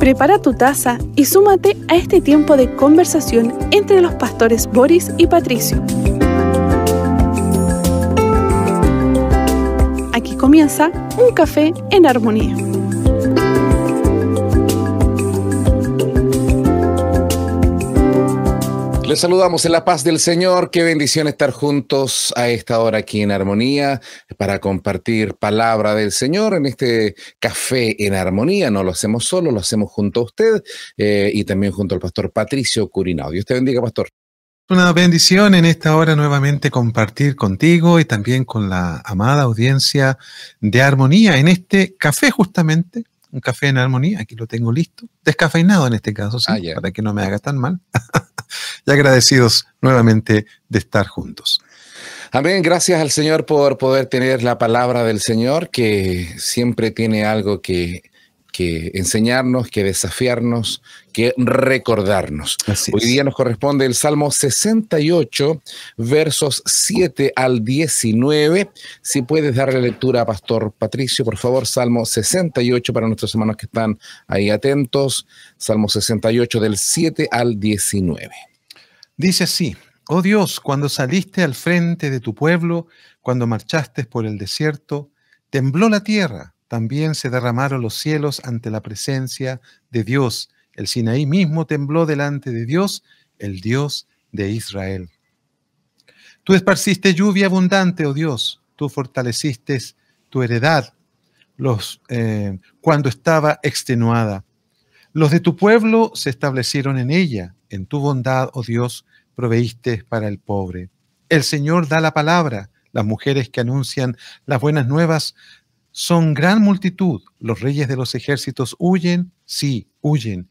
Prepara tu taza y súmate a este tiempo de conversación entre los pastores Boris y Patricio. Aquí comienza Un Café en Armonía. Les saludamos en la paz del Señor. Qué bendición estar juntos a esta hora aquí en Armonía para compartir palabra del Señor en este Café en Armonía. No lo hacemos solo, lo hacemos junto a usted y también junto al pastor Patricio Curinao. Dios te bendiga, pastor. Una bendición en esta hora nuevamente compartir contigo y también con la amada audiencia de Armonía en este café justamente. Un café en armonía, aquí lo tengo listo, descafeinado en este caso, sí, para que no me haga tan mal. Y agradecidos nuevamente de estar juntos. Amén, gracias al Señor por poder tener la palabra del Señor, que siempre tiene algo que enseñarnos, que desafiarnos, que recordarnos. Hoy día nos corresponde el Salmo 68, versos 7 al 19. Si puedes darle lectura a Pastor Patricio, por favor, Salmo 68 para nuestros hermanos que están ahí atentos. Salmo 68 del 7 al 19. Dice así: Oh Dios, cuando saliste al frente de tu pueblo, cuando marchaste por el desierto, tembló la tierra. También se derramaron los cielos ante la presencia de Dios. El Sinaí mismo tembló delante de Dios, el Dios de Israel. Tú esparciste lluvia abundante, oh Dios. Tú fortaleciste tu heredad cuando estaba extenuada. Los de tu pueblo se establecieron en ella. En tu bondad, oh Dios, proveíste para el pobre. El Señor da la palabra. Las mujeres que anuncian las buenas nuevas son gran multitud. Los reyes de los ejércitos huyen, sí, huyen.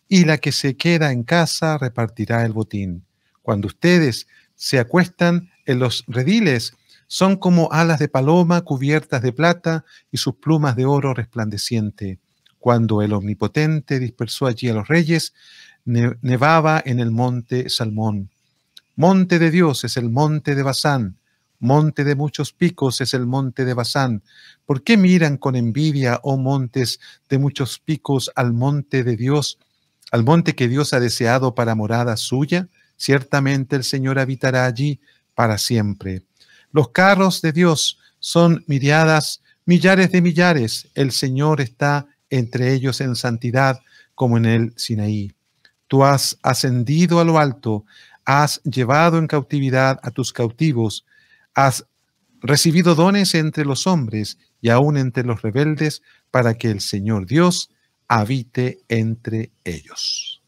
Y la que se queda en casa repartirá el botín. Cuando ustedes se acuestan en los rediles, son como alas de paloma cubiertas de plata y sus plumas de oro resplandeciente. Cuando el Omnipotente dispersó allí a los reyes, nevaba en el monte Salmón. Monte de Dios es el monte de Basán. Monte de muchos picos es el monte de Basán. ¿Por qué miran con envidia, oh montes de muchos picos, al monte de Dios, al monte que Dios ha deseado para morada suya? Ciertamente el Señor habitará allí para siempre. Los carros de Dios son millares de millares. El Señor está entre ellos en santidad, como en el Sinaí. Tú has ascendido a lo alto, has llevado en cautividad a tus cautivos, has recibido dones entre los hombres y aún entre los rebeldes, para que el Señor Dios habite entre ellos.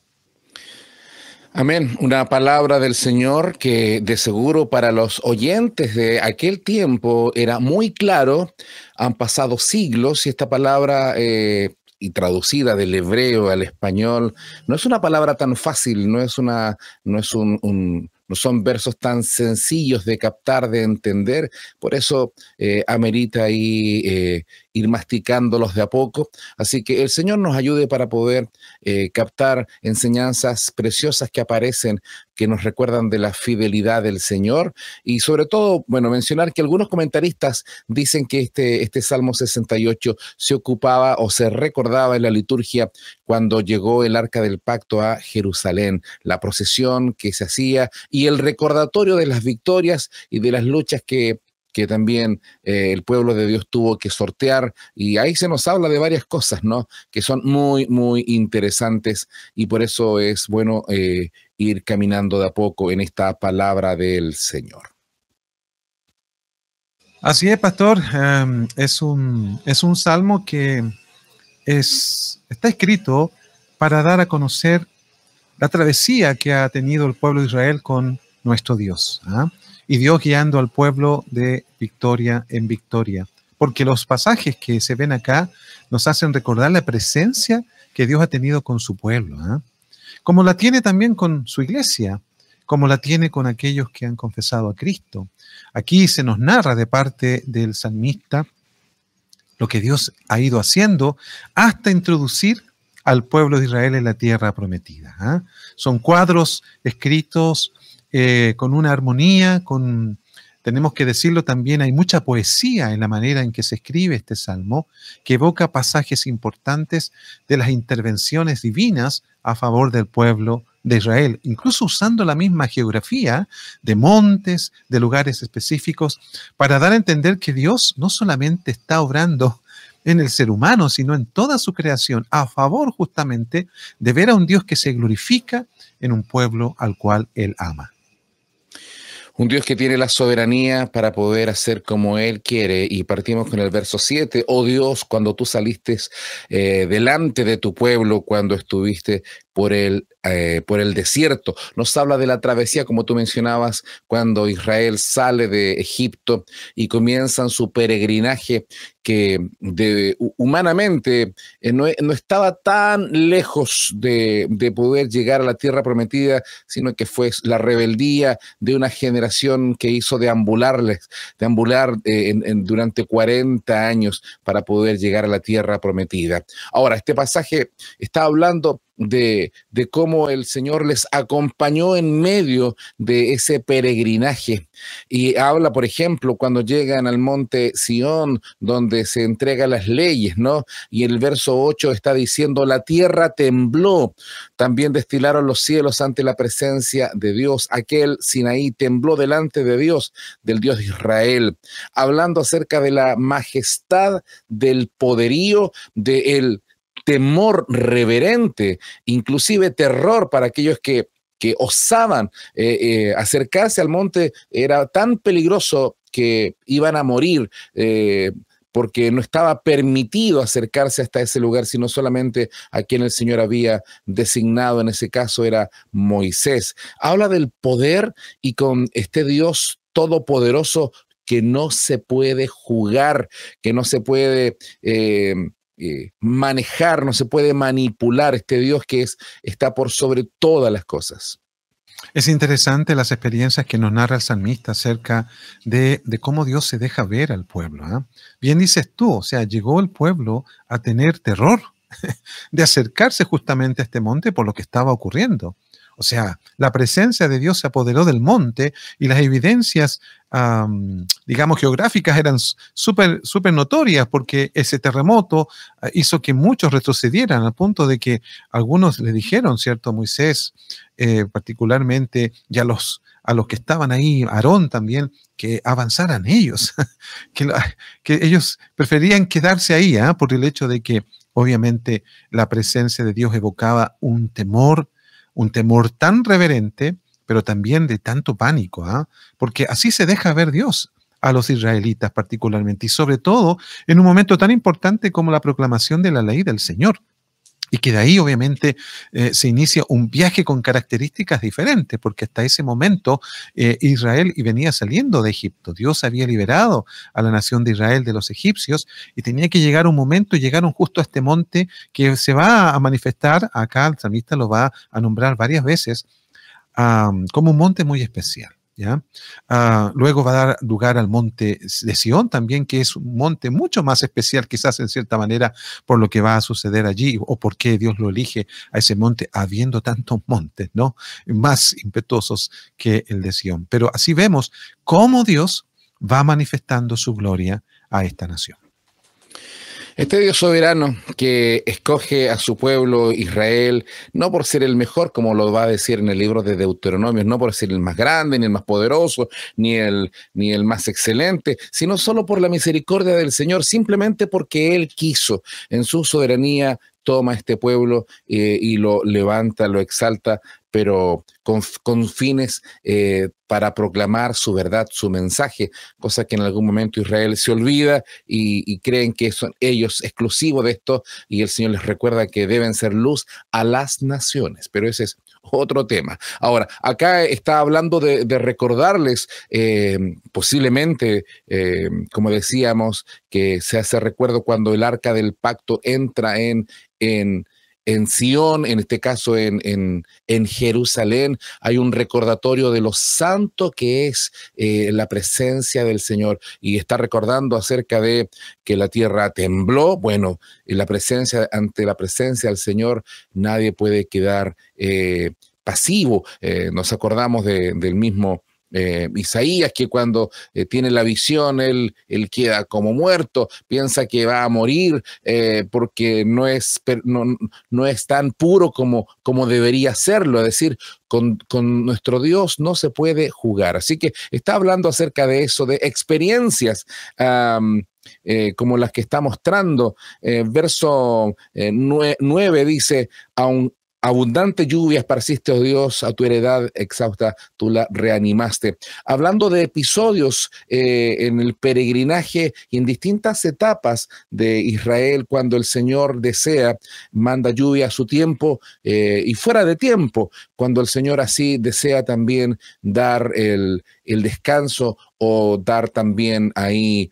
Amén. Una palabra del Señor que de seguro para los oyentes de aquel tiempo era muy claro. Han pasado siglos y esta palabra y traducida del hebreo al español no es una palabra tan fácil, no son versos tan sencillos de captar, de entender. Por eso amerita ahí ir masticándolos de a poco. Así que el Señor nos ayude para poder captar enseñanzas preciosas que aparecen, que nos recuerdan de la fidelidad del Señor. Y sobre todo, bueno, mencionar que algunos comentaristas dicen que este Salmo 68 se ocupaba o se recordaba en la liturgia cuando llegó el Arca del Pacto a Jerusalén, la procesión que se hacía y el recordatorio de las victorias y de las luchas que también el pueblo de Dios tuvo que sortear. Y ahí se nos habla de varias cosas, ¿no?, que son muy, muy interesantes, y por eso es bueno ir caminando de a poco en esta palabra del Señor. Así es, pastor. Es un salmo que está escrito para dar a conocer la travesía que ha tenido el pueblo de Israel con nuestro Dios, y Dios guiando al pueblo de victoria en victoria. Porque los pasajes que se ven acá nos hacen recordar la presencia que Dios ha tenido con su pueblo, como la tiene también con su iglesia, como la tiene con aquellos que han confesado a Cristo. Aquí se nos narra de parte del salmista lo que Dios ha ido haciendo hasta introducir al pueblo de Israel en la tierra prometida. Son cuadros escritos con una armonía, con tenemos que decirlo también, hay mucha poesía en la manera en que se escribe este salmo, que evoca pasajes importantes de las intervenciones divinas a favor del pueblo de Israel, incluso usando la misma geografía de montes, de lugares específicos, para dar a entender que Dios no solamente está obrando en el ser humano, sino en toda su creación, a favor justamente de ver a un Dios que se glorifica en un pueblo al cual Él ama. Un Dios que tiene la soberanía para poder hacer como Él quiere. Y partimos con el verso 7. Oh Dios, cuando tú saliste delante de tu pueblo, cuando estuviste por el desierto. Nos habla de la travesía, como tú mencionabas, cuando Israel sale de Egipto y comienzan su peregrinaje que humanamente no estaba tan lejos de poder llegar a la tierra prometida, sino que fue la rebeldía de una generación que hizo deambular durante 40 años para poder llegar a la tierra prometida. Ahora, este pasaje está hablando de cómo el Señor les acompañó en medio de ese peregrinaje. Y habla, por ejemplo, cuando llegan al monte Sión, donde se entregan las leyes, ¿no? Y el verso 8 está diciendo, la tierra tembló, también destilaron los cielos ante la presencia de Dios. Aquel Sinaí tembló delante de Dios, del Dios de Israel, hablando acerca de la majestad, del poderío, del temor reverente, inclusive terror para aquellos que osaban acercarse al monte. Era tan peligroso que iban a morir porque no estaba permitido acercarse hasta ese lugar, sino solamente a quien el Señor había designado. En ese caso era Moisés. Habla del poder y con este Dios todopoderoso que no se puede jugar, que no se puede manejar, no se puede manipular, este Dios que está por sobre todas las cosas. Es interesante las experiencias que nos narra el salmista acerca de cómo Dios se deja ver al pueblo, ¿eh? Bien dices tú, o sea, llegó el pueblo a tener terror de acercarse justamente a este monte por lo que estaba ocurriendo. O sea, la presencia de Dios se apoderó del monte y las evidencias, digamos, geográficas eran súper notorias, porque ese terremoto hizo que muchos retrocedieran, al punto de que algunos le dijeron, ¿cierto?, a Moisés, particularmente, y a los que estaban ahí, Aarón también, que avanzaran ellos, que ellos preferían quedarse ahí, por el hecho de que obviamente la presencia de Dios evocaba un temor tan reverente, pero también de tanto pánico, porque así se deja ver Dios a los israelitas particularmente, y sobre todo en un momento tan importante como la proclamación de la ley del Señor. Y que de ahí obviamente se inicia un viaje con características diferentes, porque hasta ese momento Israel venía saliendo de Egipto. Dios había liberado a la nación de Israel de los egipcios y tenía que llegar un momento, y llegaron justo a este monte que se va a manifestar, acá el salmista lo va a nombrar varias veces, como un monte muy especial. ¿Ya? Luego va a dar lugar al monte de Sión también, que es un monte mucho más especial, quizás en cierta manera, por lo que va a suceder allí, o por qué Dios lo elige a ese monte, habiendo tantos montes, ¿no?, más impetuosos que el de Sión. Pero así vemos cómo Dios va manifestando su gloria a esta nación. Este Dios soberano que escoge a su pueblo Israel, no por ser el mejor, como lo va a decir en el libro de Deuteronomios, no por ser el más grande, ni el más poderoso, ni el más excelente, sino solo por la misericordia del Señor, simplemente porque Él quiso. En su soberanía toma este pueblo y lo levanta, lo exalta, pero con fines para proclamar su verdad, su mensaje, cosa que en algún momento Israel se olvida y creen que son ellos exclusivos de esto, y el Señor les recuerda que deben ser luz a las naciones, pero ese es otro tema. Ahora, acá está hablando de recordarles posiblemente, como decíamos, que se hace recuerdo cuando el arca del pacto entra en Sión, en este caso en Jerusalén. Hay un recordatorio de lo santo que es la presencia del Señor, y está recordando acerca de que la tierra tembló. Bueno, ante la presencia del Señor nadie puede quedar pasivo. Nos acordamos del mismo Isaías, que cuando tiene la visión, él queda como muerto, piensa que va a morir porque no es tan puro como debería serlo, es decir, con nuestro Dios no se puede jugar. Así que está hablando acerca de eso, de experiencias como las que está mostrando. Verso 9 dice, abundante lluvia esparciste, oh Dios, a tu heredad exhausta tú la reanimaste. Hablando de episodios en el peregrinaje y en distintas etapas de Israel, cuando el Señor desea, manda lluvia a su tiempo y fuera de tiempo, cuando el Señor así desea también dar el descanso o dar también ahí,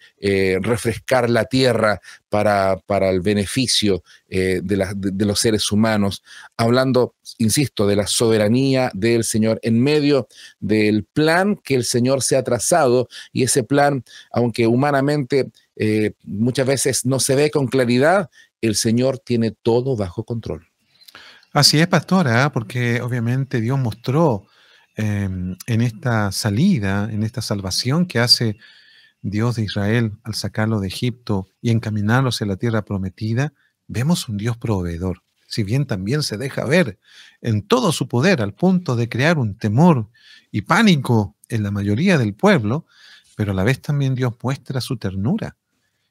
refrescar la tierra para el beneficio de los seres humanos, hablando, insisto, de la soberanía del Señor en medio del plan que el Señor se ha trazado, y ese plan, aunque humanamente muchas veces no se ve con claridad, el Señor tiene todo bajo control. Así es, pastora, porque obviamente Dios mostró en esta salida, en esta salvación que hace Dios de Israel al sacarlo de Egipto y encaminarlo hacia la tierra prometida, vemos un Dios proveedor. Si bien también se deja ver en todo su poder al punto de crear un temor y pánico en la mayoría del pueblo, pero a la vez también Dios muestra su ternura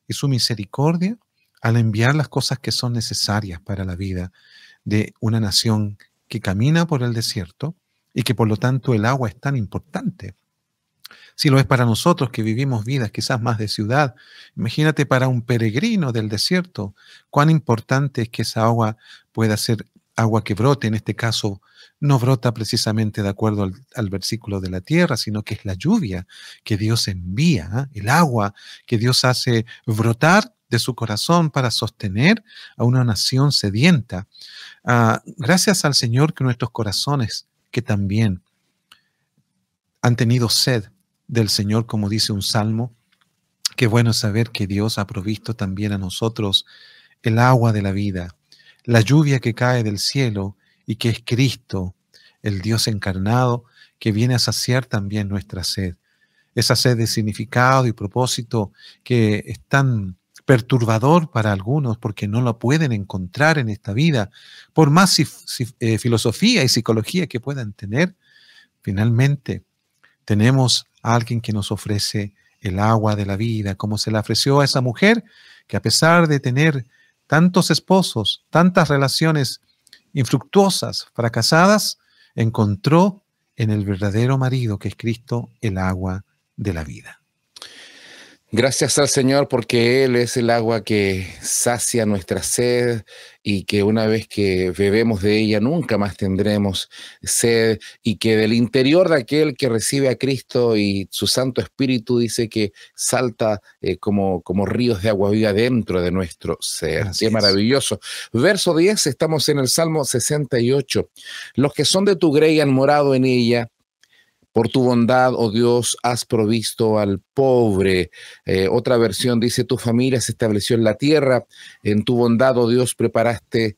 y su misericordia al enviar las cosas que son necesarias para la vida de una nación que camina por el desierto y que por lo tanto el agua es tan importante. Si lo es para nosotros que vivimos vidas quizás más de ciudad, imagínate para un peregrino del desierto, cuán importante es que esa agua pueda ser agua que brote. En este caso, no brota precisamente de acuerdo al versículo de la tierra, sino que es la lluvia que Dios envía, el agua que Dios hace brotar de su corazón para sostener a una nación sedienta. Gracias al Señor que nuestros corazones, que también han tenido sed del Señor, como dice un salmo, qué bueno saber que Dios ha provisto también a nosotros el agua de la vida, la lluvia que cae del cielo y que es Cristo, el Dios encarnado, que viene a saciar también nuestra sed. Esa sed de significado y propósito que es tan perturbador para algunos porque no lo pueden encontrar en esta vida, por más filosofía y psicología que puedan tener. Finalmente, tenemos a alguien que nos ofrece el agua de la vida, como se la ofreció a esa mujer que, a pesar de tener tantos esposos, tantas relaciones infructuosas, fracasadas, encontró en el verdadero marido, que es Cristo, el agua de la vida. Gracias al Señor, porque Él es el agua que sacia nuestra sed y que una vez que bebemos de ella nunca más tendremos sed, y que del interior de aquel que recibe a Cristo y su Santo Espíritu dice que salta como ríos de agua viva dentro de nuestro ser. Así Qué es. maravilloso. Verso 10, estamos en el Salmo 68. Los que son de tu grey han morado en ella. Por tu bondad, oh Dios, has provisto al pobre. Otra versión dice, tu familia se estableció en la tierra. En tu bondad, oh Dios, preparaste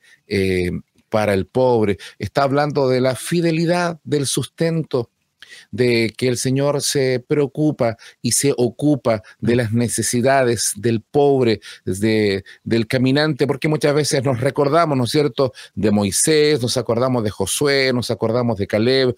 para el pobre. Está hablando de la fidelidad, del sustento, de que el Señor se preocupa y se ocupa de las necesidades del pobre, del caminante, porque muchas veces nos recordamos, ¿no es cierto?, de Moisés, nos acordamos de Josué, nos acordamos de Caleb,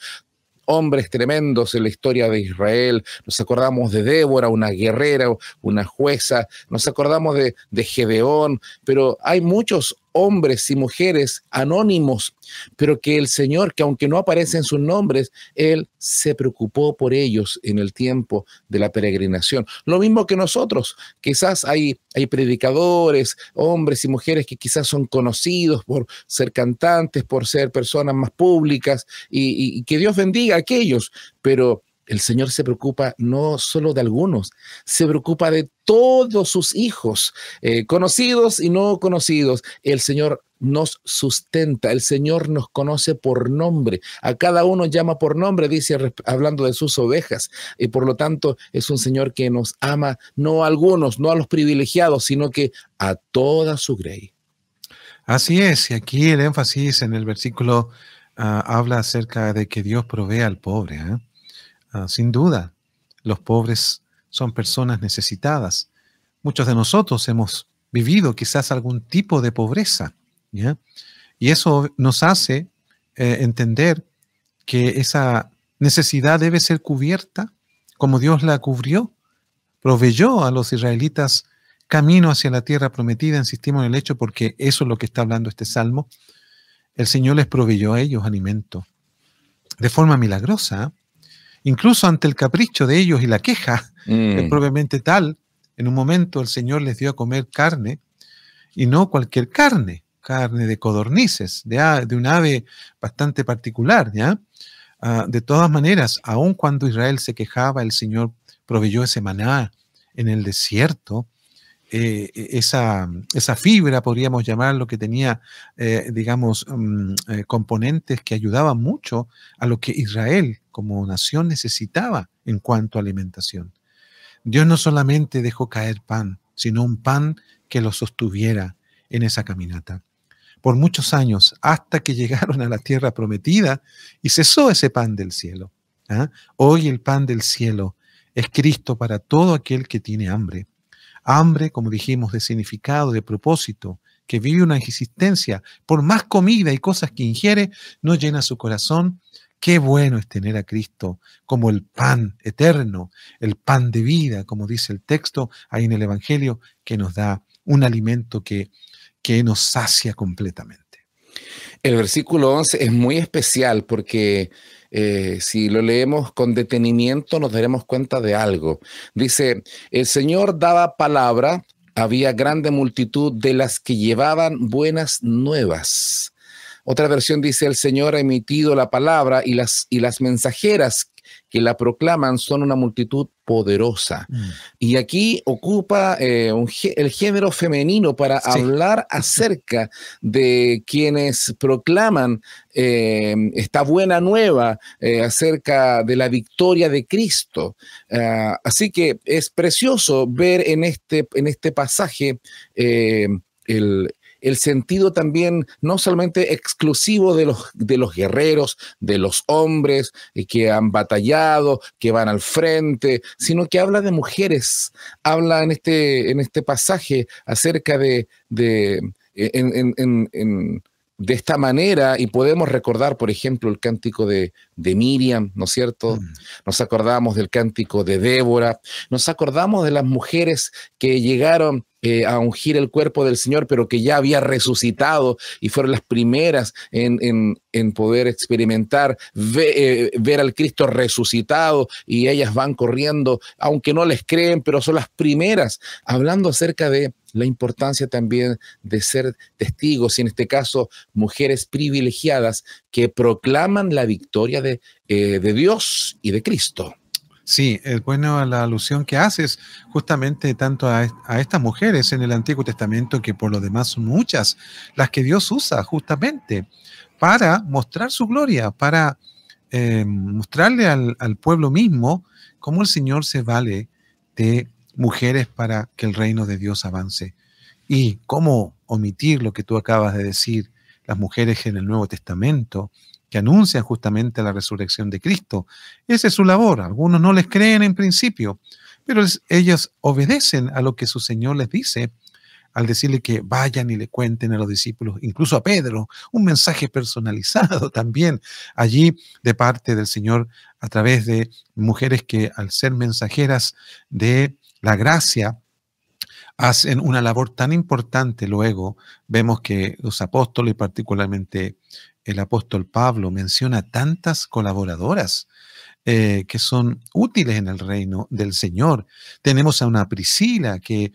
hombres tremendos en la historia de Israel, nos acordamos de Débora, una guerrera, una jueza, nos acordamos de Gedeón, pero hay muchos hombres y mujeres anónimos, pero que el Señor, que aunque no aparecen sus nombres, Él se preocupó por ellos en el tiempo de la peregrinación. Lo mismo que nosotros, quizás hay predicadores, hombres y mujeres que quizás son conocidos por ser cantantes, por ser personas más públicas, y que Dios bendiga a aquellos, pero el Señor se preocupa no solo de algunos, se preocupa de todos sus hijos, conocidos y no conocidos. El Señor nos sustenta, el Señor nos conoce por nombre, a cada uno llama por nombre, dice, hablando de sus ovejas, y por lo tanto es un Señor que nos ama, no a algunos, no a los privilegiados, sino que a toda su grey. Así es, y aquí el énfasis en el versículo habla acerca de que Dios provee al pobre, Sin duda, los pobres son personas necesitadas. Muchos de nosotros hemos vivido quizás algún tipo de pobreza, ¿ya? Y eso nos hace entender que esa necesidad debe ser cubierta como Dios la cubrió, proveyó a los israelitas camino hacia la tierra prometida, insistimos en el hecho porque eso es lo que está hablando este salmo. El Señor les proveyó a ellos alimento de forma milagrosa, incluso ante el capricho de ellos y la queja, es propiamente tal. En un momento el Señor les dio a comer carne, y no cualquier carne, carne de codornices, de un ave bastante particular, ¿ya? De todas maneras, aun cuando Israel se quejaba, el Señor proveyó ese maná en el desierto, esa fibra, podríamos llamarlo, que tenía, digamos, componentes que ayudaban mucho a lo que Israel como nación necesitaba en cuanto a alimentación. Dios no solamente dejó caer pan, sino un pan que lo sostuviera en esa caminata. Por muchos años, hasta que llegaron a la tierra prometida y cesó ese pan del cielo. Hoy el pan del cielo es Cristo para todo aquel que tiene hambre. Hambre, como dijimos, de significado, de propósito, que vive una existencia, por más comida y cosas que ingiere, no llena su corazón. Qué bueno es tener a Cristo como el pan eterno, el pan de vida, como dice el texto ahí en el Evangelio, que nos da un alimento que nos sacia completamente. El versículo 11 es muy especial porque si lo leemos con detenimiento nos daremos cuenta de algo. Dice, el Señor daba palabra, había grande multitud de las que llevaban buenas nuevas. Otra versión dice, el Señor ha emitido la palabra y las mensajeras que la proclaman son una multitud poderosa. Y aquí ocupa el género femenino para hablar acerca de quienes proclaman esta buena nueva acerca de la victoria de Cristo. Así que es precioso ver en este pasaje el sentido también no solamente exclusivo de los guerreros, de los hombres que han batallado, que van al frente, sino que habla de mujeres, habla en este pasaje acerca de esta manera, y podemos recordar, por ejemplo, el cántico de Miriam, ¿no es cierto? Nos acordamos del cántico de Débora, nos acordamos de las mujeres que llegaron a ungir el cuerpo del Señor, pero que ya había resucitado y fueron las primeras en poder experimentar, ver al Cristo resucitado, y ellas van corriendo, aunque no les creen, pero son las primeras, hablando acerca de la importancia también de ser testigos, y en este caso mujeres privilegiadas que proclaman la victoria de Dios y de Cristo. Sí, es bueno la alusión que haces justamente tanto a estas mujeres en el Antiguo Testamento, que por lo demás son muchas, las que Dios usa justamente para mostrar su gloria, para mostrarle al pueblo mismo cómo el Señor se vale de mujeres para que el reino de Dios avance. Y cómo omitir lo que tú acabas de decir, las mujeres en el Nuevo Testamento, que anuncian justamente la resurrección de Cristo. Esa es su labor. Algunos no les creen en principio, pero ellos obedecen a lo que su Señor les dice al decirle que vayan y le cuenten a los discípulos, incluso a Pedro, un mensaje personalizado también allí de parte del Señor a través de mujeres que, al ser mensajeras de la gracia, hacen una labor tan importante. Luego vemos que los apóstoles, particularmente el apóstol Pablo, menciona tantas colaboradoras que son útiles en el reino del Señor. Tenemos a una Priscila que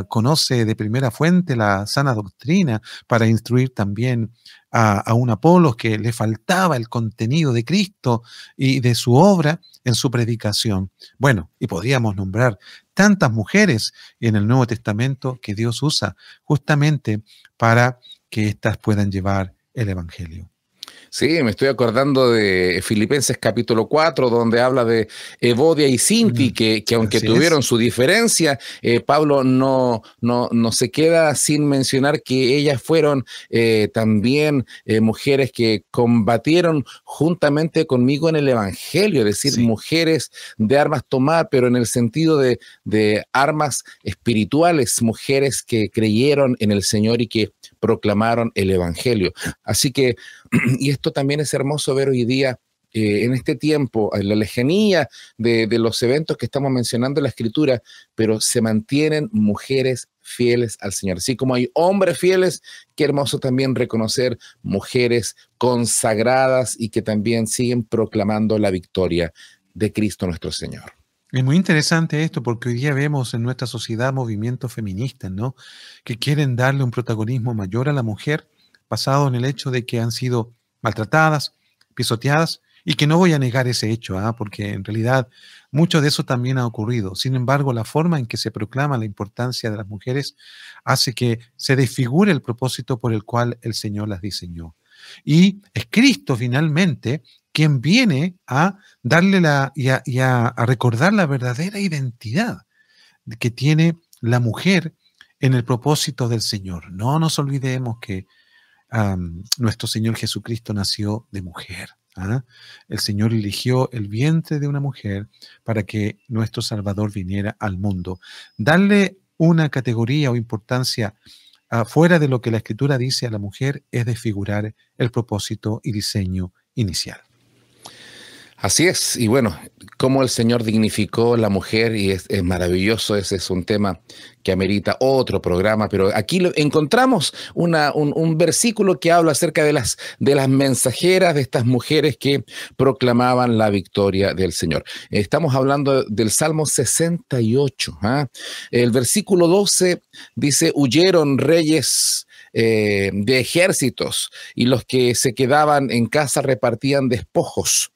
conoce de primera fuente la sana doctrina para instruir también a un Apolos que le faltaba el contenido de Cristo y de su obra en su predicación. Bueno, y podríamos nombrar tantas mujeres en el Nuevo Testamento que Dios usa justamente para que éstas puedan llevar el Evangelio. Sí, me estoy acordando de Filipenses capítulo 4, donde habla de Evodia y Sinti, que aunque Así es. tuvieron su diferencia, Pablo no se queda sin mencionar que ellas fueron también mujeres que combatieron juntamente conmigo en el Evangelio, es decir, Sí. mujeres de armas tomar, pero en el sentido de armas espirituales, mujeres que creyeron en el Señor y que proclamaron el Evangelio. Así que y esto también es hermoso ver hoy día, en este tiempo, en la lejanía de los eventos que estamos mencionando en la Escritura, pero se mantienen mujeres fieles al Señor. Así como hay hombres fieles, qué hermoso también reconocer mujeres consagradas y que también siguen proclamando la victoria de Cristo nuestro Señor. Es muy interesante esto porque hoy día vemos en nuestra sociedad movimientos feministas, ¿no? Que quieren darle un protagonismo mayor a la mujer basado en el hecho de que han sido maltratadas, pisoteadas, y que no voy a negar ese hecho, porque en realidad mucho de eso también ha ocurrido. Sin embargo, la forma en que se proclama la importancia de las mujeres hace que se desfigure el propósito por el cual el Señor las diseñó. Y es Cristo finalmente quien viene a darle a recordar la verdadera identidad que tiene la mujer en el propósito del Señor. No nos olvidemos que nuestro Señor Jesucristo nació de mujer. El Señor eligió el vientre de una mujer para que nuestro Salvador viniera al mundo. Darle una categoría o importancia fuera de lo que la Escritura dice a la mujer es desfigurar el propósito y diseño inicial. Así es, y bueno, cómo el Señor dignificó la mujer, y es maravilloso, ese es un tema que amerita otro programa, pero aquí encontramos un versículo que habla acerca de las mensajeras, de estas mujeres que proclamaban la victoria del Señor. Estamos hablando del Salmo 68. El versículo 12 dice: huyeron reyes de ejércitos, y los que se quedaban en casa repartían despojos.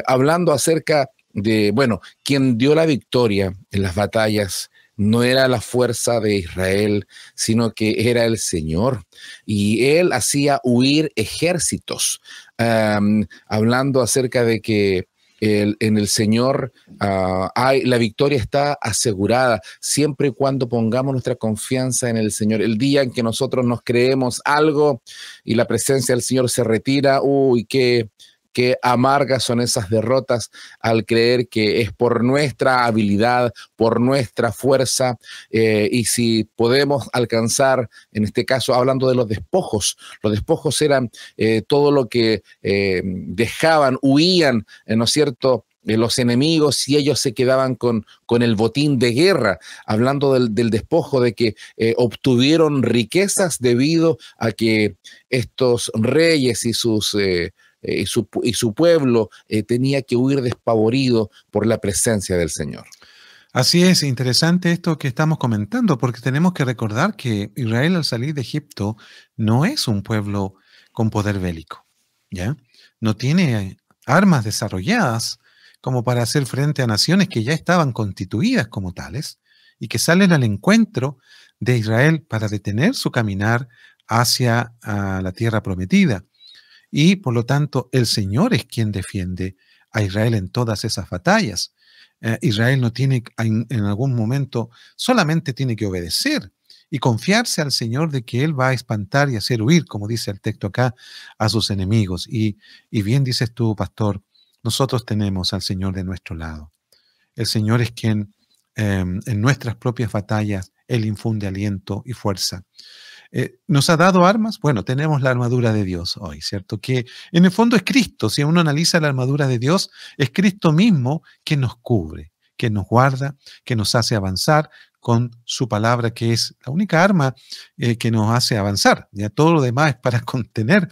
Hablando acerca de, bueno, quien dio la victoria en las batallas no era la fuerza de Israel, sino que era el Señor. Y Él hacía huir ejércitos, hablando acerca de que en el Señor la victoria está asegurada siempre y cuando pongamos nuestra confianza en el Señor. El día en que nosotros nos creemos algo y la presencia del Señor se retira, uy, qué amargas son esas derrotas al creer que es por nuestra habilidad, por nuestra fuerza, y si podemos alcanzar, en este caso hablando de los despojos eran todo lo que dejaban, huían, ¿no es cierto?, los enemigos, y ellos se quedaban con el botín de guerra, hablando del despojo, de que obtuvieron riquezas debido a que estos reyes y su pueblo tenía que huir despavorido por la presencia del Señor. Así es, interesante esto que estamos comentando, porque tenemos que recordar que Israel al salir de Egipto no es un pueblo con poder bélico, ¿ya? No tiene armas desarrolladas como para hacer frente a naciones que ya estaban constituidas como tales y que salen al encuentro de Israel para detener su caminar hacia la tierra prometida. Y por lo tanto, el Señor es quien defiende a Israel en todas esas batallas. Israel no tiene en algún momento, solamente tiene que obedecer y confiarse al Señor de que Él va a espantar y hacer huir, como dice el texto acá, a sus enemigos. Y bien dices tú, pastor, nosotros tenemos al Señor de nuestro lado. El Señor es quien en nuestras propias batallas, Él infunde aliento y fuerza. ¿Nos ha dado armas? Bueno, tenemos la armadura de Dios hoy, ¿cierto? Que en el fondo es Cristo. Si uno analiza la armadura de Dios, es Cristo mismo que nos cubre, que nos guarda, que nos hace avanzar con su palabra, que es la única arma que nos hace avanzar. Ya todo lo demás es para contener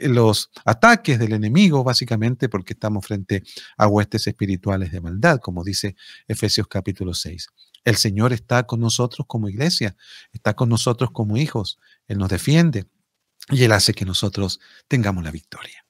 los ataques del enemigo, básicamente porque estamos frente a huestes espirituales de maldad, como dice Efesios capítulo 6. El Señor está con nosotros como iglesia, está con nosotros como hijos. Él nos defiende y Él hace que nosotros tengamos la victoria.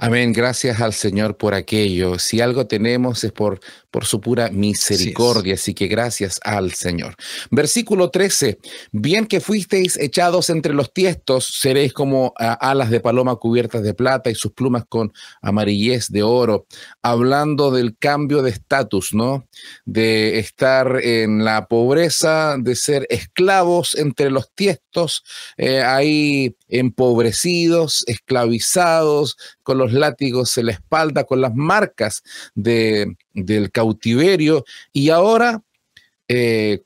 Amén. Gracias al Señor por aquello. Si algo tenemos es por su pura Así es. misericordia. Así que gracias al Señor. Versículo 13. Bien que fuisteis echados entre los tiestos, seréis como alas de paloma cubiertas de plata y sus plumas con amarillez de oro. Hablando del cambio de estatus, ¿no? De estar en la pobreza, de ser esclavos entre los tiestos, ahí empobrecidos, esclavizados, con los látigos en la espalda, con las marcas del cautiverio, y ahora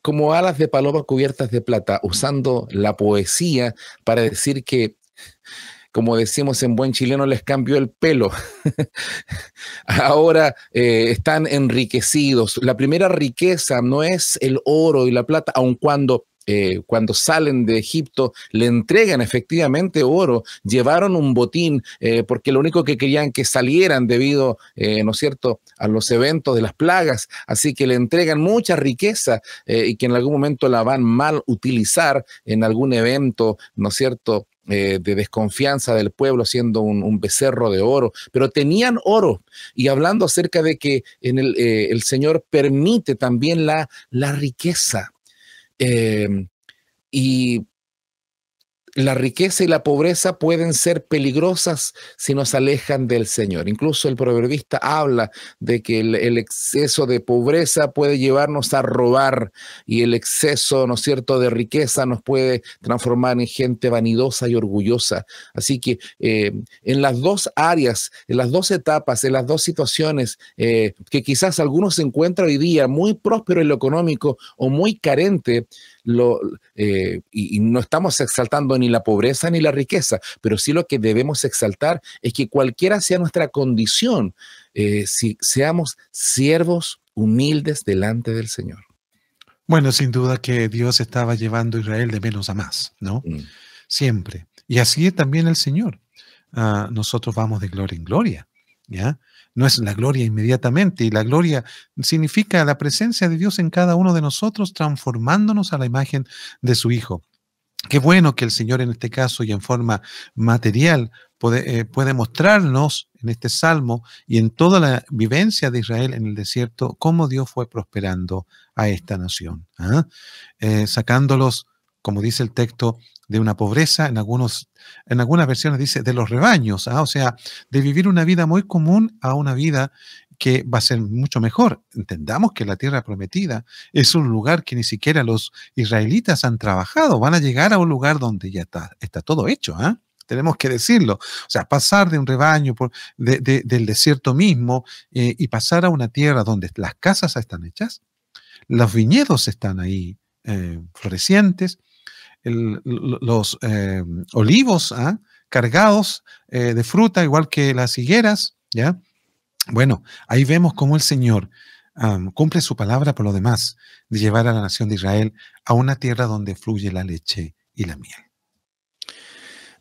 como alas de paloma cubiertas de plata, usando la poesía para decir que, como decimos en buen chileno, les cambió el pelo. Ahora están enriquecidos. La primera riqueza no es el oro y la plata, aun cuando salen de Egipto le entregan efectivamente oro, llevaron un botín, porque lo único que querían que salieran debido, ¿no es cierto?, a los eventos de las plagas, así que le entregan mucha riqueza y que en algún momento la van mal utilizar en algún evento, ¿no es cierto?, de desconfianza del pueblo, siendo un becerro de oro, pero tenían oro. Y hablando acerca de que el Señor permite también la riqueza. Y la riqueza y la pobreza pueden ser peligrosas si nos alejan del Señor. Incluso el proverbista habla de que el exceso de pobreza puede llevarnos a robar, y el exceso, ¿no es cierto?, de riqueza nos puede transformar en gente vanidosa y orgullosa. Así que en las dos áreas, en las dos etapas, en las dos situaciones, que quizás algunos se encuentran hoy día muy próspero en lo económico o muy carente, y no estamos exaltando ni la pobreza ni la riqueza, pero sí lo que debemos exaltar es que cualquiera sea nuestra condición, si seamos siervos humildes delante del Señor. Bueno, sin duda que Dios estaba llevando a Israel de menos a más, ¿no? Mm. Siempre. Y así es también el Señor. Nosotros vamos de gloria en gloria, ¿ya? No es la gloria inmediatamente, y la gloria significa la presencia de Dios en cada uno de nosotros, transformándonos a la imagen de su Hijo. Qué bueno que el Señor en este caso y en forma material puede mostrarnos en este salmo y en toda la vivencia de Israel en el desierto cómo Dios fue prosperando a esta nación, sacándolos, como dice el texto, de una pobreza, en algunas versiones dice de los rebaños, o sea, de vivir una vida muy común a una vida que va a ser mucho mejor. Entendamos que la tierra prometida es un lugar que ni siquiera los israelitas han trabajado, van a llegar a un lugar donde ya está todo hecho, tenemos que decirlo. O sea, pasar de un rebaño del desierto mismo y pasar a una tierra donde las casas están hechas, los viñedos están ahí florecientes, los olivos cargados de fruta, igual que las higueras, ¿ya? Bueno, ahí vemos cómo el Señor cumple su palabra por lo demás, de llevar a la nación de Israel a una tierra donde fluye la leche y la miel.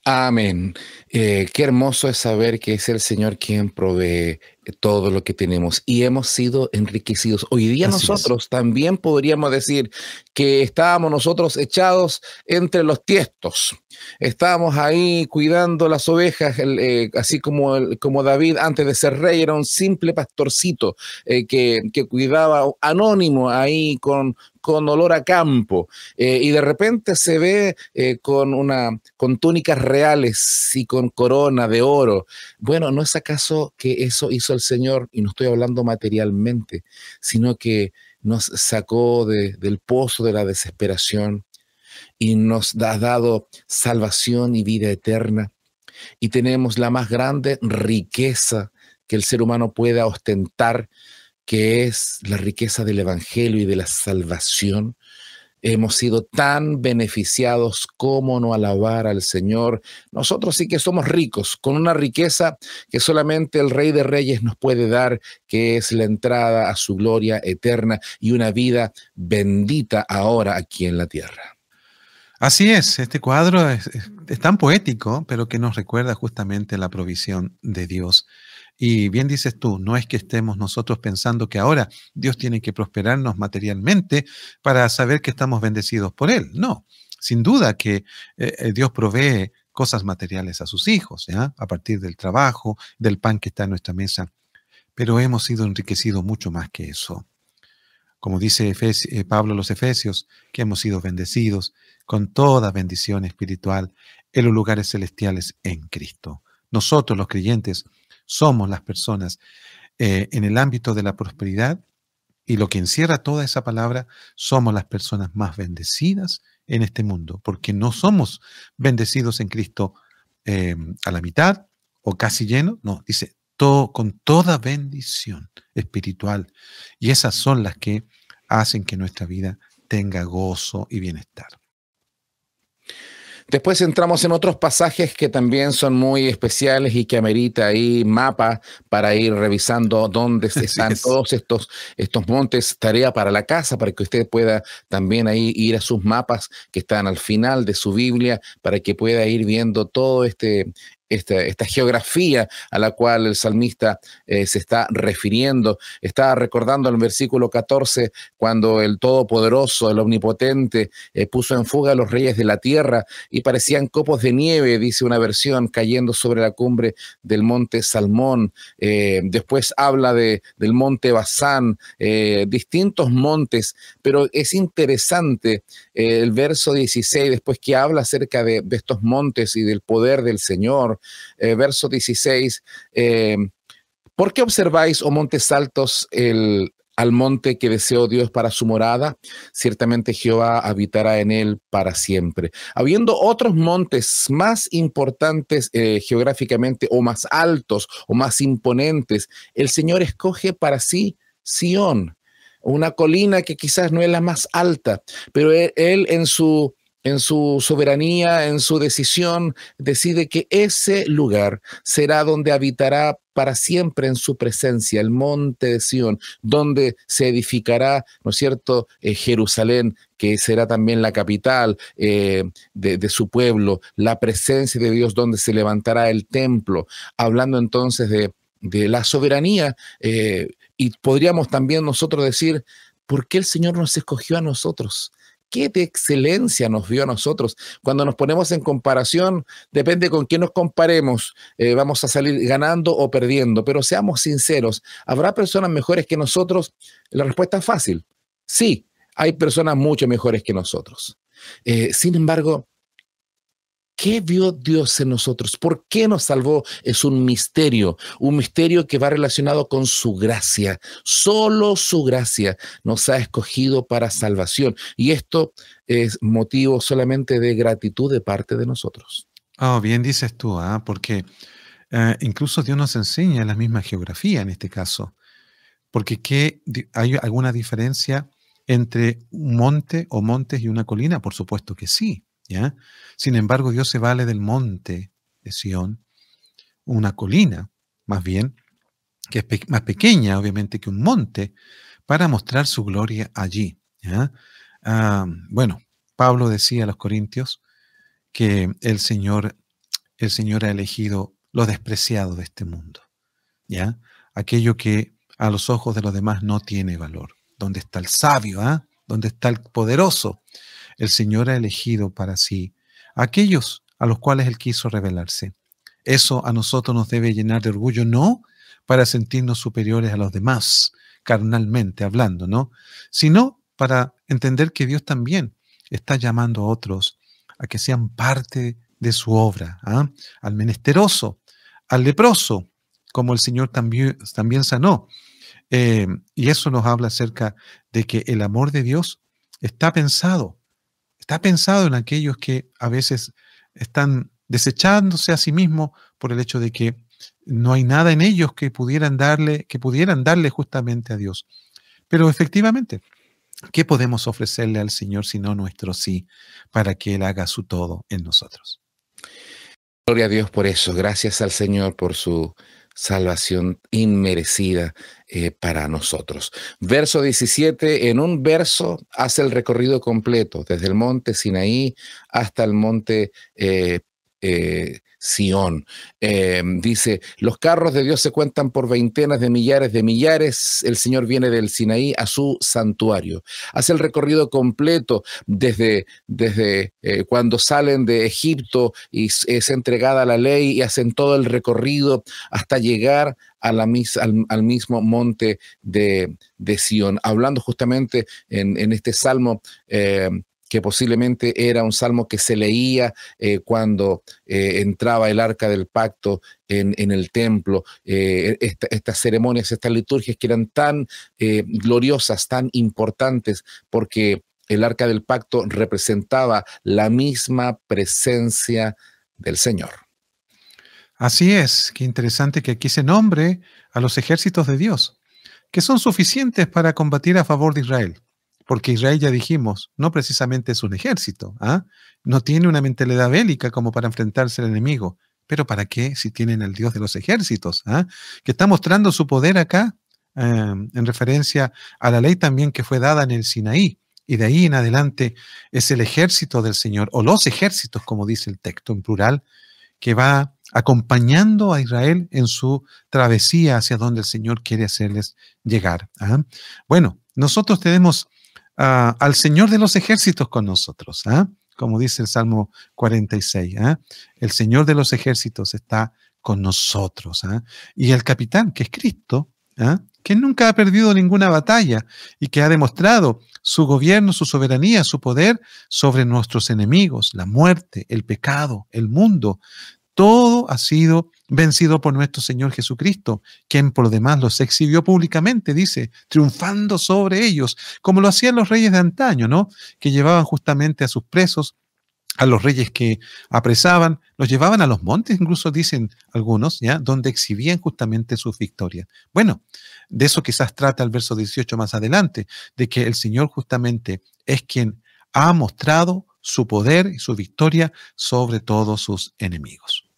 Amén. Qué hermoso es saber que es el Señor quien provee todo lo que tenemos y hemos sido enriquecidos. Hoy día Así nosotros también podríamos decir que estábamos nosotros echados entre los tiestos. Estábamos ahí cuidando las ovejas, así como David antes de ser rey era un simple pastorcito que cuidaba anónimo ahí con olor a campo, y de repente se ve con túnicas reales y con corona de oro. Bueno, ¿no es acaso que eso hizo el Señor? Y no estoy hablando materialmente, sino que nos sacó del pozo de la desesperación y nos ha dado salvación y vida eterna. Y tenemos la más grande riqueza que el ser humano pueda ostentar, que es la riqueza del Evangelio y de la salvación. Hemos sido tan beneficiados. ¿Cómo no alabar al Señor? Nosotros sí que somos ricos, con una riqueza que solamente el Rey de Reyes nos puede dar, que es la entrada a su gloria eterna y una vida bendita ahora aquí en la tierra. Así es, este cuadro es tan poético, pero que nos recuerda justamente la provisión de Dios. Y bien dices tú, no es que estemos nosotros pensando que ahora Dios tiene que prosperarnos materialmente para saber que estamos bendecidos por Él. No, sin duda que Dios provee cosas materiales a sus hijos, ¿ya? A partir del trabajo, del pan que está en nuestra mesa. Pero hemos sido enriquecidos mucho más que eso. Como dice Pablo a los Efesios, que hemos sido bendecidos con toda bendición espiritual en los lugares celestiales en Cristo. Nosotros, los creyentes, somos las personas en el ámbito de la prosperidad, y lo que encierra toda esa palabra, somos las personas más bendecidas en este mundo, porque no somos bendecidos en Cristo a la mitad o casi lleno, no, dice con toda bendición espiritual, y esas son las que hacen que nuestra vida tenga gozo y bienestar. Después entramos en otros pasajes que también son muy especiales y que amerita ahí mapa para ir revisando dónde están todos estos montes, tarea para la casa, para que usted pueda también ahí ir a sus mapas que están al final de su Biblia, para que pueda ir viendo todo esta geografía a la cual el salmista se está refiriendo. Está recordando el versículo 14, cuando el Todopoderoso, el Omnipotente, puso en fuga a los reyes de la tierra y parecían copos de nieve, dice una versión, cayendo sobre la cumbre del monte Salmón. Después habla del monte Basán, distintos montes, pero es interesante el verso 16, después que habla acerca de estos montes y del poder del Señor. Verso 16, ¿por qué observáis, oh montes altos, al monte que deseó Dios para su morada? Ciertamente Jehová habitará en él para siempre. Habiendo otros montes más importantes geográficamente, o más altos, o más imponentes, el Señor escoge para sí Sión, una colina que quizás no es la más alta, pero él en su soberanía, en su decisión, decide que ese lugar será donde habitará para siempre en su presencia, el monte de Sión, donde se edificará, ¿no es cierto?, Jerusalén, que será también la capital de su pueblo, la presencia de Dios, donde se levantará el templo, hablando entonces de la soberanía, y podríamos también nosotros decir, ¿por qué el Señor nos escogió a nosotros? ¿Qué de excelencia nos vio a nosotros? Cuando nos ponemos en comparación, depende con quién nos comparemos, vamos a salir ganando o perdiendo, pero seamos sinceros, ¿habrá personas mejores que nosotros? La respuesta es fácil, sí, hay personas mucho mejores que nosotros. Sin embargo, ¿qué vio Dios en nosotros? ¿Por qué nos salvó? Es un misterio que va relacionado con su gracia. Solo su gracia nos ha escogido para salvación. Y esto es motivo solamente de gratitud de parte de nosotros. Oh, bien dices tú, porque incluso Dios nos enseña la misma geografía en este caso. Porque ¿hay alguna diferencia entre un monte o montes y una colina? Por supuesto que sí. ¿Ya? Sin embargo, Dios se vale del monte de Sión, una colina, más bien, que es más pequeña, obviamente, que un monte, para mostrar su gloria allí. ¿Ya? Bueno, Pablo decía a los Corintios que el Señor ha elegido lo despreciado de este mundo, ¿ya? Aquello que a los ojos de los demás no tiene valor. ¿Dónde está el sabio? ¿Dónde está el poderoso? El Señor ha elegido para sí aquellos a los cuales Él quiso revelarse. Eso a nosotros nos debe llenar de orgullo, no para sentirnos superiores a los demás, carnalmente hablando, ¿no? Sino para entender que Dios también está llamando a otros a que sean parte de su obra, al menesteroso, al leproso, como el Señor también sanó. Y eso nos habla acerca de que el amor de Dios está pensado en aquellos que a veces están desechándose a sí mismos por el hecho de que no hay nada en ellos que pudieran darle justamente a Dios. Pero efectivamente, ¿qué podemos ofrecerle al Señor sino nuestro sí para que Él haga su todo en nosotros? Gloria a Dios por eso. Gracias al Señor por su salvación inmerecida para nosotros. Verso 17, en un verso hace el recorrido completo, desde el monte Sinaí hasta el monte Sión. Dice, los carros de Dios se cuentan por veintenas de millares. El Señor viene del Sinaí a su santuario. Hace el recorrido completo desde cuando salen de Egipto y es entregada la ley, y hacen todo el recorrido hasta llegar a al mismo monte de Sión, hablando justamente en este salmo, que posiblemente era un salmo que se leía cuando entraba el arca del pacto en el templo. Estas ceremonias, estas liturgias que eran tan gloriosas, tan importantes, porque el arca del pacto representaba la misma presencia del Señor. Así es, qué interesante que aquí se nombre a los ejércitos de Dios, que son suficientes para combatir a favor de Israel. Porque Israel, ya dijimos, no precisamente es un ejército, ¿ah? No tiene una mentalidad bélica como para enfrentarse al enemigo. ¿Pero para qué si tienen al Dios de los ejércitos? ¿Ah? Que está mostrando su poder acá, en referencia a la ley también que fue dada en el Sinaí. Y de ahí en adelante es el ejército del Señor, o los ejércitos, como dice el texto en plural, que va acompañando a Israel en su travesía hacia donde el Señor quiere hacerles llegar. ¿Ah? Bueno, nosotros tenemos al Señor de los ejércitos con nosotros, ¿ah? Como dice el Salmo 46, ¿ah? El Señor de los ejércitos está con nosotros, ¿ah? Y el capitán, que es Cristo, ¿ah? Que nunca ha perdido ninguna batalla y que ha demostrado su gobierno, su soberanía, su poder sobre nuestros enemigos, la muerte, el pecado, el mundo. Todo ha sido vencido por nuestro Señor Jesucristo, quien por lo demás los exhibió públicamente, dice, triunfando sobre ellos, como lo hacían los reyes de antaño, ¿no? Que llevaban justamente a sus presos, a los reyes que apresaban, los llevaban a los montes, incluso dicen algunos, ¿ya? Donde exhibían justamente sus victorias. Bueno, de eso quizás trata el verso 18 más adelante, de que el Señor justamente es quien ha mostrado su poder y su victoria sobre todos sus enemigos.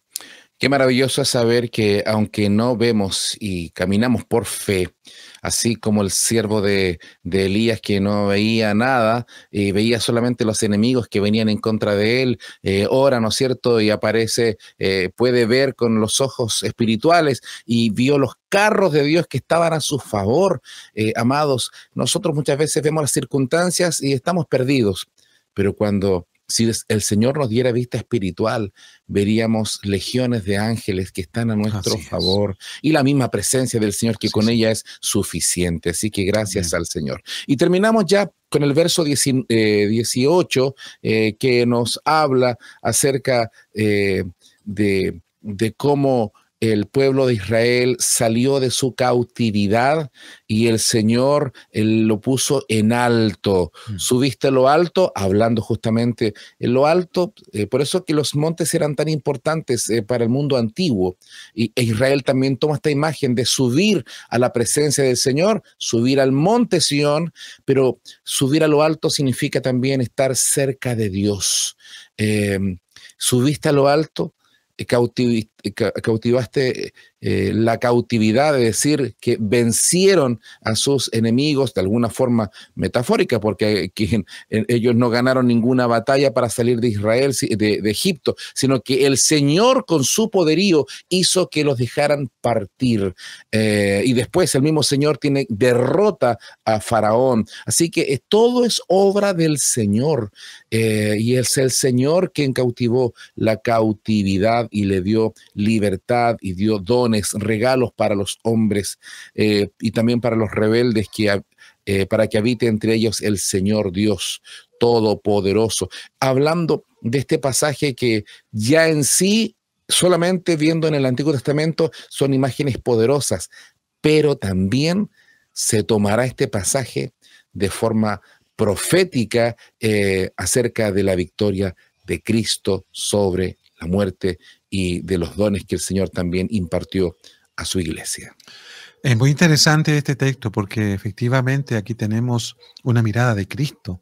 Qué maravilloso es saber que aunque no vemos y caminamos por fe, así como el siervo de Elías, que no veía nada y veía solamente los enemigos que venían en contra de él, ora, ¿no es cierto? Y aparece, puede ver con los ojos espirituales y vio los carros de Dios que estaban a su favor. Amados, nosotros muchas veces vemos las circunstancias y estamos perdidos, pero si el Señor nos diera vista espiritual, veríamos legiones de ángeles que están a nuestro favor y la misma presencia del Señor que con ella es suficiente. Así que gracias al Señor. Y terminamos ya con el verso 18 que nos habla acerca de cómo el pueblo de Israel salió de su cautividad y el Señor lo puso en alto. Subiste a lo alto, hablando justamente en lo alto, por eso que los montes eran tan importantes para el mundo antiguo. E Israel también toma esta imagen de subir a la presencia del Señor, subir al monte Sión, pero subir a lo alto significa también estar cerca de Dios. Subiste a lo alto, cautivaste la cautividad, es decir, que vencieron a sus enemigos de alguna forma metafórica, porque ellos no ganaron ninguna batalla para salir de Israel, de Egipto, sino que el Señor con su poderío hizo que los dejaran partir. Y después el mismo Señor derrota a Faraón. Así que todo es obra del Señor. Y es el Señor quien cautivó la cautividad y le dio libertad y dio dones, regalos para los hombres y también para los rebeldes, para que habite entre ellos el Señor Dios Todopoderoso. Hablando de este pasaje que ya en sí, solamente viendo en el Antiguo Testamento, son imágenes poderosas, pero también se tomará este pasaje de forma profética acerca de la victoria de Cristo sobre la muerte y de los dones que el Señor también impartió a su iglesia. Es muy interesante este texto porque efectivamente aquí tenemos una mirada de Cristo,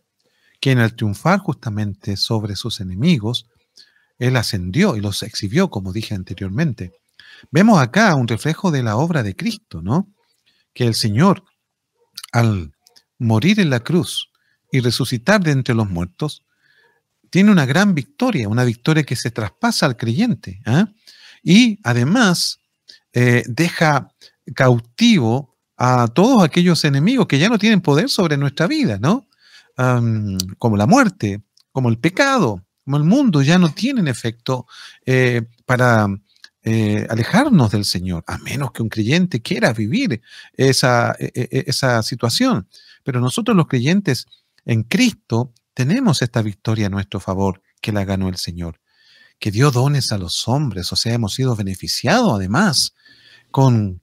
quien al triunfar justamente sobre sus enemigos, Él ascendió y los exhibió, como dije anteriormente. Vemos acá un reflejo de la obra de Cristo, ¿no? Que el Señor, al morir en la cruz y resucitar de entre los muertos, tiene una gran victoria, una victoria que se traspasa al creyente, ¿ah? Y además deja cautivo a todos aquellos enemigos que ya no tienen poder sobre nuestra vida, ¿no? Como la muerte, como el pecado, como el mundo, ya no tienen efecto para alejarnos del Señor, a menos que un creyente quiera vivir esa situación. Pero nosotros los creyentes en Cristo tenemos esta victoria a nuestro favor que la ganó el Señor, que dio dones a los hombres, o sea, hemos sido beneficiados además con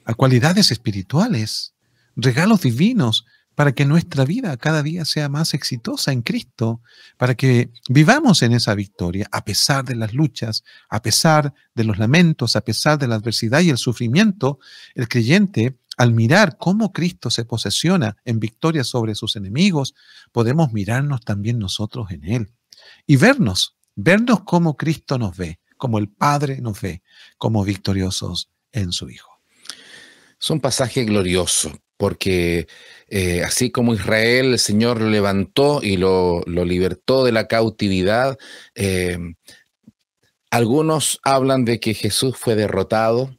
a cualidades espirituales, regalos divinos, para que nuestra vida cada día sea más exitosa en Cristo, para que vivamos en esa victoria, a pesar de las luchas, a pesar de los lamentos, a pesar de la adversidad y el sufrimiento. El creyente, al mirar cómo Cristo se posesiona en victoria sobre sus enemigos, podemos mirarnos también nosotros en Él y vernos como Cristo nos ve, como el Padre nos ve, como victoriosos en su Hijo. Es un pasaje glorioso, porque así como Israel, el Señor lo levantó y lo libertó de la cautividad, algunos hablan de que Jesús fue derrotado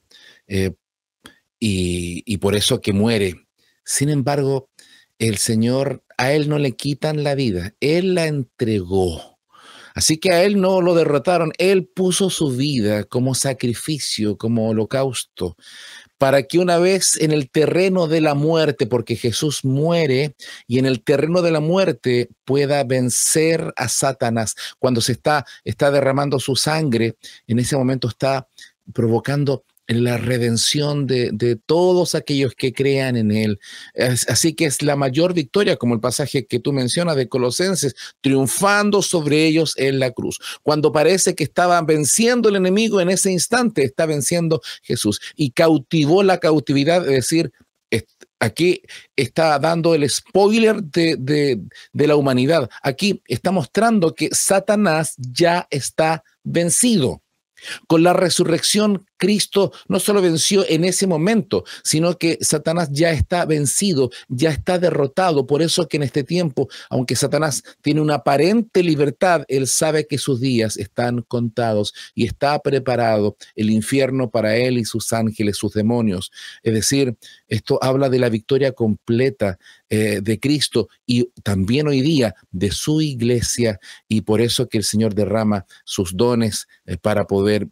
y por eso que muere. Sin embargo, el Señor, a Él no le quitan la vida, Él la entregó. Así que a Él no lo derrotaron, Él puso su vida como sacrificio, como holocausto, para que una vez en el terreno de la muerte, porque Jesús muere, y en el terreno de la muerte pueda vencer a Satanás. Cuando se está derramando su sangre, en ese momento está provocando la redención de todos aquellos que crean en Él. Así que es la mayor victoria, como el pasaje que tú mencionas de Colosenses, triunfando sobre ellos en la cruz. Cuando parece que estaba venciendo el enemigo, en ese instante está venciendo Jesús. Y cautivó la cautividad, es decir, aquí está dando el spoiler de la humanidad. Aquí está mostrando que Satanás ya está vencido. Con la resurrección, Cristo no solo venció en ese momento, sino que Satanás ya está vencido, ya está derrotado. Por eso que en este tiempo, aunque Satanás tiene una aparente libertad, él sabe que sus días están contados y está preparado el infierno para él y sus ángeles, sus demonios. Es decir, esto habla de la victoria completa de Cristo y también hoy día de su iglesia, y por eso que el Señor derrama sus dones para poder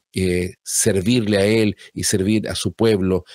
servirle a Él y servir a su pueblo.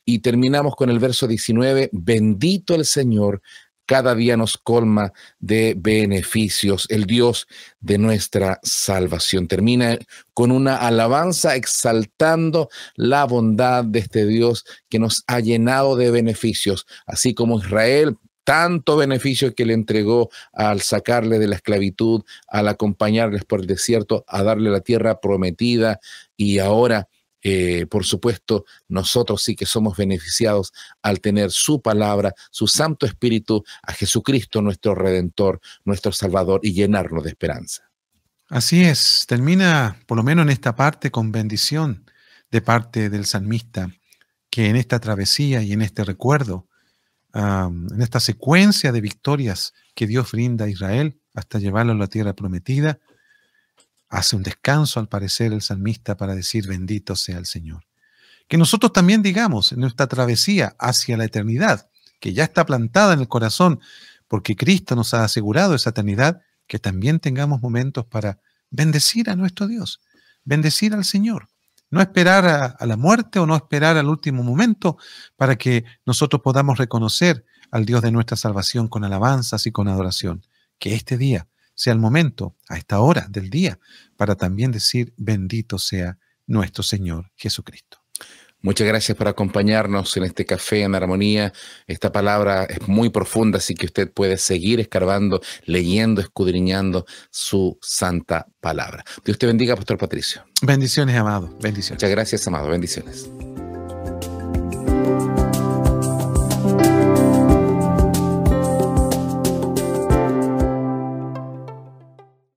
Y terminamos con el verso 19, bendito el Señor, cada día nos colma de beneficios, el Dios de nuestra salvación. Termina con una alabanza exaltando la bondad de este Dios que nos ha llenado de beneficios, así como Israel, tanto beneficio que le entregó al sacarle de la esclavitud, al acompañarles por el desierto, a darle la tierra prometida, y ahora por supuesto, nosotros sí que somos beneficiados al tener su palabra, su Santo Espíritu, a Jesucristo, nuestro Redentor, nuestro Salvador, y llenarnos de esperanza. Así es, termina por lo menos en esta parte con bendición de parte del salmista, que en esta travesía y en este recuerdo, en esta secuencia de victorias que Dios brinda a Israel hasta llevarlo a la tierra prometida, hace un descanso, al parecer, el salmista para decir bendito sea el Señor. Que nosotros también digamos en nuestra travesía hacia la eternidad, que ya está plantada en el corazón, porque Cristo nos ha asegurado esa eternidad, que también tengamos momentos para bendecir a nuestro Dios, bendecir al Señor. No esperar a la muerte o no esperar al último momento para que nosotros podamos reconocer al Dios de nuestra salvación con alabanzas y con adoración. Que este día sea el momento, a esta hora del día, para también decir bendito sea nuestro Señor Jesucristo. Muchas gracias por acompañarnos en este café en armonía. Esta palabra es muy profunda, así que usted puede seguir escarbando, leyendo, escudriñando su santa palabra. Dios te bendiga, Pastor Patricio. Bendiciones, amado. Bendiciones. Muchas gracias, amado. Bendiciones.